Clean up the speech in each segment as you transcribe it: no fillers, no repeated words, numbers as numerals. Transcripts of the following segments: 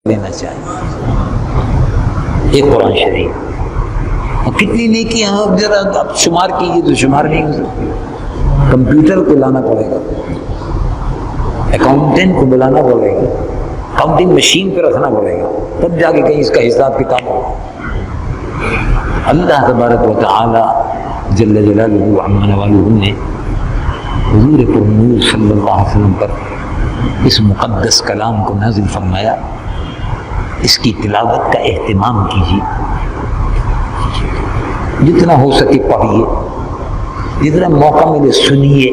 لینا چاہیے ایک قرآن شریف. اور کتنی نیکی ہیں اب ذرا آپ شمار کیجیے تو شمار نہیں ہو سکتی. کمپیوٹر کو لانا پڑے گا, اکاؤنٹنٹ کو بلانا پڑے گا, کاؤنٹنگ مشین پہ رکھنا پڑے گا, تب جا کے کہیں اس کا حساب کتاب ہوگا. اللہ تبارک و تعالی جل جلالہ عما والہ نے حضور پرنور صلی اللہ علیہ وسلم پر اس مقدس کلام کو نازل فرمایا. اس کی تلاوت کا اہتمام کیجیے, جتنا ہو سکے پڑھیے, جتنا موقع ملے سنیے.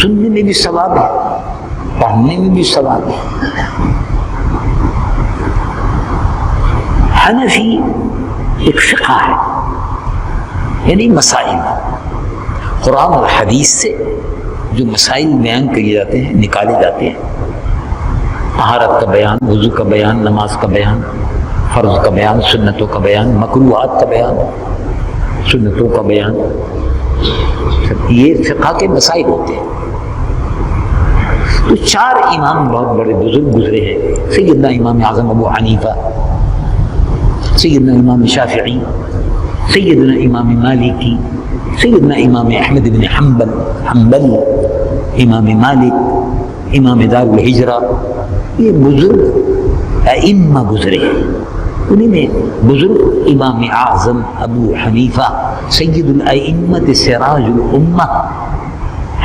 سننے میں بھی ثواب ہے, پڑھنے میں بھی ثواب ہے. حنفی ایک فقہ ہے, یعنی مسائل قرآن اور حدیث سے جو مسائل بیان کیے جاتے ہیں, نکالے جاتے ہیں. طہارت کا بیان, وضو کا بیان, نماز کا بیان, فرض کا بیان, سنتوں کا بیان, مکروہات کا بیان, سنتوں کا بیان, یہ فقہ کے مسائل ہوتے ہیں. تو چار امام بہت بڑے بزرگ گزرے ہیں, سیدنا امام اعظم ابو حنیفہ, سیدنا امام شافعی, سیدنا امام مالکی, سیدنا امام احمد بن حنبل, امام مالک, امام دار الہجرہ. یہ بزرگ ائمہ گزرے ہیں. انہیں میں بزرگ امام اعظم ابو حنیفہ سید الائمہ سراج الامہ,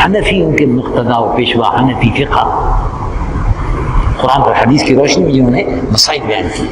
حنفیوں کے مقتدا و پیشوا حنفی فقہ, قرآن اور حدیث کی روشنی میں جنہوں نے مسائل بیان کی.